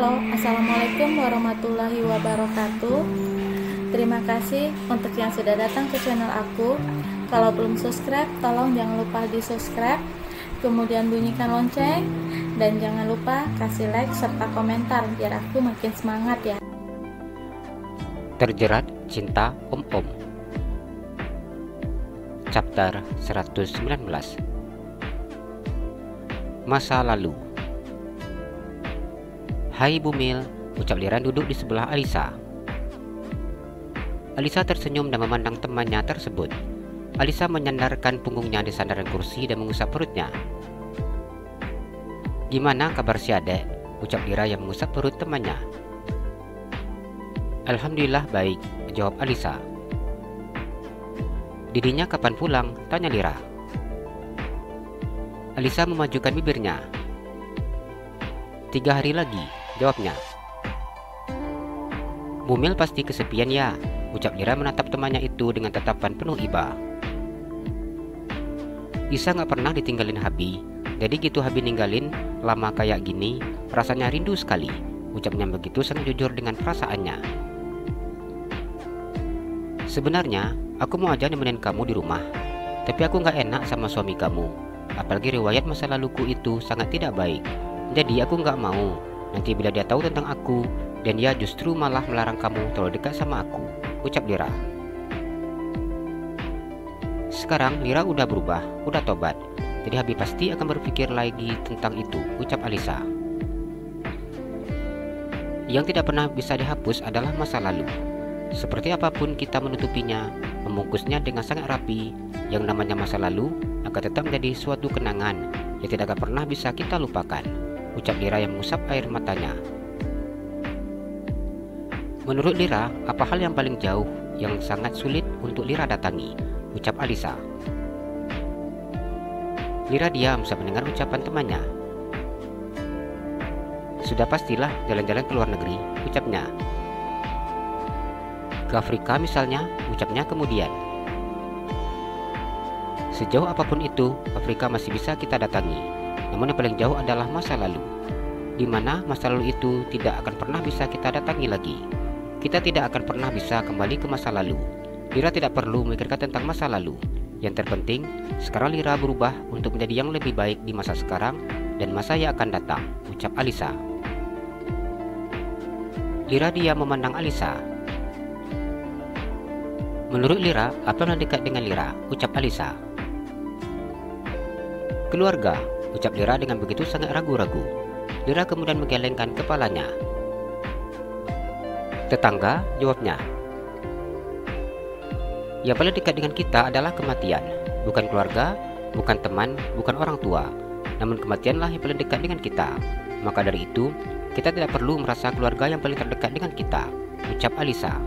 Halo, Assalamualaikum warahmatullahi wabarakatuh. Terima kasih untuk yang sudah datang ke channel aku. Kalau belum subscribe, tolong jangan lupa di subscribe, kemudian bunyikan lonceng, dan jangan lupa kasih like serta komentar biar aku makin semangat ya. Terjerat Cinta Om-Om, Chapter 119. Masa lalu. Hai Bumil, ucap Lira duduk di sebelah Alisa. Alisa tersenyum dan memandang temannya tersebut. Alisa menyandarkan punggungnya di sandaran kursi dan mengusap perutnya. Gimana kabar si adek? Ucap Lira yang mengusap perut temannya. Alhamdulillah baik, jawab Alisa. Didinya kapan pulang? Tanya Lira. Alisa memajukan bibirnya. 3 hari lagi, jawabnya. Bumil pasti kesepian ya, ucap Lira menatap temannya itu dengan tatapan penuh iba. Isa gak pernah ditinggalin Habi, jadi gitu Habi ninggalin lama kayak gini, rasanya rindu sekali, ucapnya begitu sangat jujur dengan perasaannya. Sebenarnya, aku mau aja nemenin kamu di rumah, tapi aku gak enak sama suami kamu, apalagi riwayat masa laluku itu sangat tidak baik. Jadi aku nggak mau nanti bila dia tahu tentang aku dan dia justru malah melarang kamu terlalu dekat sama aku, ucap Lira. Sekarang Lira udah berubah, udah tobat, jadi Habi pasti akan berpikir lagi tentang itu, ucap Alisa. Yang tidak pernah bisa dihapus adalah masa lalu. Seperti apapun kita menutupinya, membungkusnya dengan sangat rapi, yang namanya masa lalu akan tetap menjadi suatu kenangan yang tidak akan pernah bisa kita lupakan, ucap Lira yang mengusap air matanya. Menurut Lira, apa hal yang paling jauh yang sangat sulit untuk Lira datangi, ucap Alisa. Lira diam saat mendengar ucapan temannya. Sudah pastilah jalan-jalan ke luar negeri, ucapnya. Ke Afrika misalnya, ucapnya kemudian. Sejauh apapun itu, Afrika masih bisa kita datangi. Namun yang paling jauh adalah masa lalu, di mana masa lalu itu tidak akan pernah bisa kita datangi lagi. Kita tidak akan pernah bisa kembali ke masa lalu. Lira tidak perlu memikirkan tentang masa lalu. Yang terpenting, sekarang Lira berubah untuk menjadi yang lebih baik di masa sekarang dan masa yang akan datang, ucap Alisa. Lira diam memandang Alisa. Menurut Lira, apa yang dekat dengan Lira, ucap Alisa. Keluarga, ucap Lira dengan begitu sangat ragu-ragu. Lira kemudian menggelengkan kepalanya. Tetangga, jawabnya. Yang paling dekat dengan kita adalah kematian, bukan keluarga, bukan teman, bukan orang tua. Namun kematianlah yang paling dekat dengan kita. Maka dari itu, kita tidak perlu merasa keluarga yang paling terdekat dengan kita, ucap Alisa.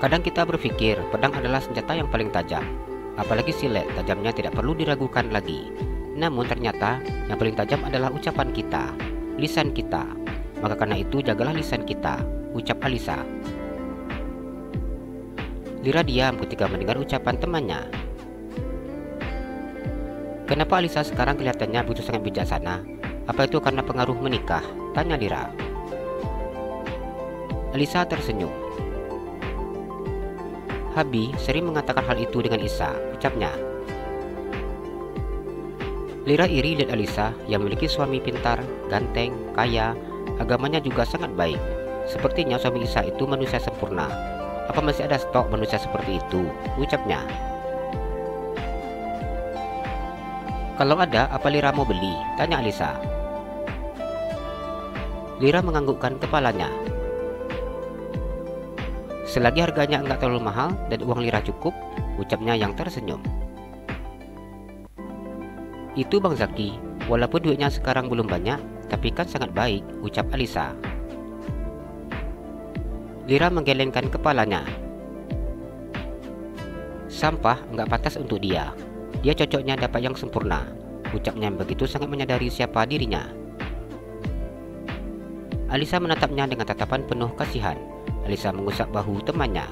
Kadang kita berpikir pedang adalah senjata yang paling tajam. Apalagi silet, tajamnya tidak perlu diragukan lagi. Namun ternyata yang paling tajam adalah ucapan kita, lisan kita. Maka karena itu jagalah lisan kita, ucap Alisa. Lira diam ketika mendengar ucapan temannya. Kenapa Alisa sekarang kelihatannya begitu sangat bijaksana? Apa itu karena pengaruh menikah? Tanya Lira. Alisa tersenyum. Habi sering mengatakan hal itu dengan Isa, ucapnya. Lira iri lihat Alisa yang memiliki suami pintar, ganteng, kaya, agamanya juga sangat baik. Sepertinya suami Isa itu manusia sempurna. Apa masih ada stok manusia seperti itu, ucapnya. Kalau ada, apa Lira mau beli? Tanya Alisa. Lira menganggukkan kepalanya. Selagi harganya enggak terlalu mahal dan uang Lira cukup, ucapnya yang tersenyum. Itu Bang Zaki, walaupun duitnya sekarang belum banyak, tapi kan sangat baik, ucap Alisa. Lira menggelengkan kepalanya. Sampah enggak pantas untuk dia. Dia cocoknya dapat yang sempurna, ucapnya begitu sangat menyadari siapa dirinya. Alisa menatapnya dengan tatapan penuh kasihan. Alisa mengusap bahu temannya.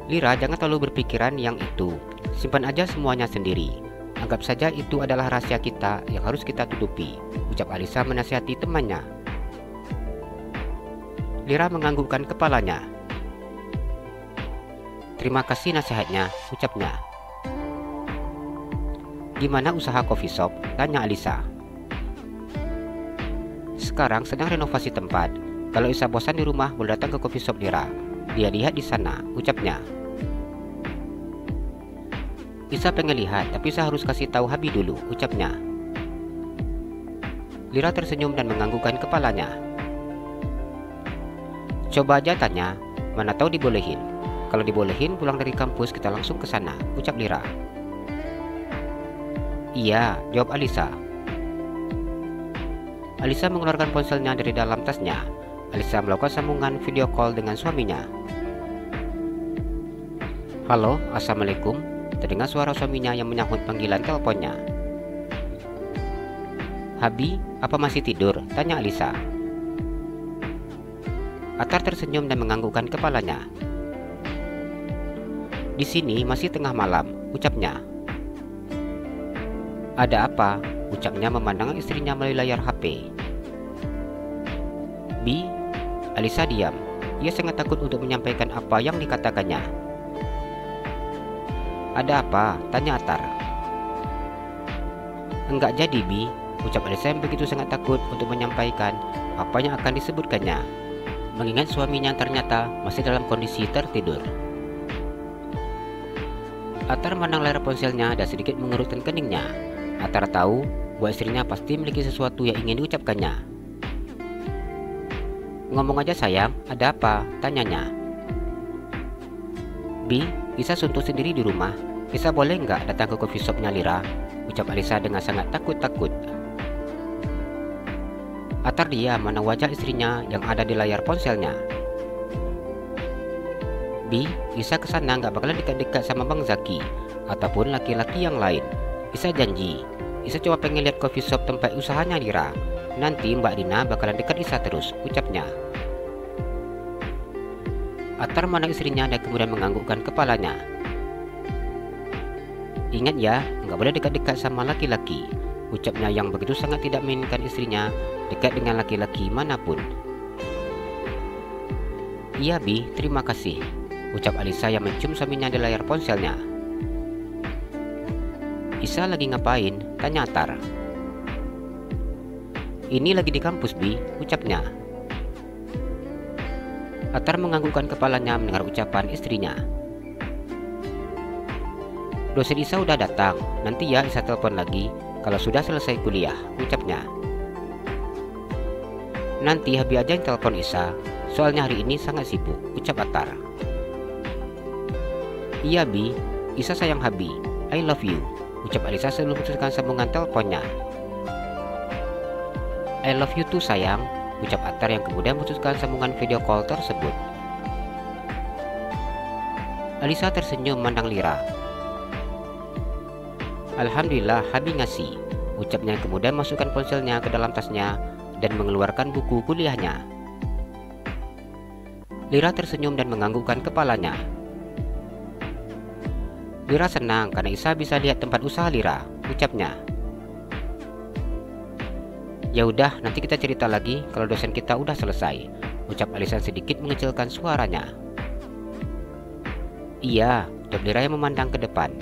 Lira, jangan terlalu berpikiran yang itu. Simpan aja semuanya sendiri. Anggap saja itu adalah rahasia kita yang harus kita tutupi, ucap Alisa menasihati temannya. Lira menganggukkan kepalanya. Terima kasih nasihatnya, ucapnya. Gimana usaha coffee shop? Tanya Alisa. Sekarang sedang renovasi tempat. Kalau Isa bosan di rumah, boleh datang ke coffee shop Lira. Dia lihat di sana, ucapnya. Isa pengen lihat, tapi saya harus kasih tahu Habi dulu, ucapnya. Lira tersenyum dan menganggukkan kepalanya. Coba aja tanya, mana tahu dibolehin. Kalau dibolehin, pulang dari kampus kita langsung ke sana, ucap Lira. Iya, jawab Alisa. Alisa mengeluarkan ponselnya dari dalam tasnya. Alisa melakukan sambungan video call dengan suaminya. Halo, assalamualaikum. Terdengar suara suaminya yang menyahut panggilan teleponnya. Habi, apa masih tidur? Tanya Alisa. Atar tersenyum dan menganggukkan kepalanya. Di sini masih tengah malam, ucapnya. Ada apa? Ucapnya memandang istrinya melalui layar HP. Bi, Alisa diam. Ia sangat takut untuk menyampaikan apa yang dikatakannya. Ada apa? Tanya Atar. Enggak jadi, Bi, ucap Alisa yang begitu sangat takut untuk menyampaikan apa yang akan disebutkannya, mengingat suaminya ternyata masih dalam kondisi tertidur. Atar memandang layar ponselnya dan sedikit mengerutkan keningnya. Atar tahu bahwa istrinya pasti memiliki sesuatu yang ingin diucapkannya. Ngomong aja sayang, ada apa? Tanyanya. Bi, Isa suntuk sendiri di rumah. Isa boleh nggak datang ke coffee shopnya Lira? Ucap Alisa dengan sangat takut-takut. Atar diam mana wajah istrinya yang ada di layar ponselnya. Bi, Isa kesana nggak bakalan dekat-dekat sama Bang Zaki ataupun laki-laki yang lain. Isa janji. Isa coba pengen lihat coffee shop tempat usahanya Lira. Nanti Mbak Rina bakalan dekat Isa terus, ucapnya. Atar mana istrinya dan kemudian menganggukkan kepalanya. Ingat ya, nggak boleh dekat-dekat sama laki-laki, ucapnya yang begitu sangat tidak menginginkan istrinya dekat dengan laki-laki manapun. Iya Bi, terima kasih, ucap Alisa yang mencium suaminya di layar ponselnya. Isa lagi ngapain? Tanya Atar. Ini lagi di kampus Bi, ucapnya. Atar menganggukkan kepalanya mendengar ucapan istrinya. Dosen Isa udah datang, nanti ya Isa telepon lagi kalau sudah selesai kuliah, ucapnya. Nanti Habi aja yang telepon Isa, soalnya hari ini sangat sibuk, ucap Atar. Iya Bi, Isa sayang Habi, I love you, ucap Alisa sebelum memutuskan sambungan teleponnya. I love you too sayang, ucap Atar yang kemudian memutuskan sambungan video call tersebut. Alisa tersenyum memandang Lira. Alhamdulillah Habi ngasih, ucapnya yang kemudian masukkan ponselnya ke dalam tasnya dan mengeluarkan buku kuliahnya. Lira tersenyum dan menganggukkan kepalanya. Lira senang karena Isa bisa lihat tempat usaha Lira, ucapnya. Ya udah, nanti kita cerita lagi kalau dosen kita udah selesai, ucap Alisa sedikit mengecilkan suaranya. Iya, jawab Lira yang memandang ke depan.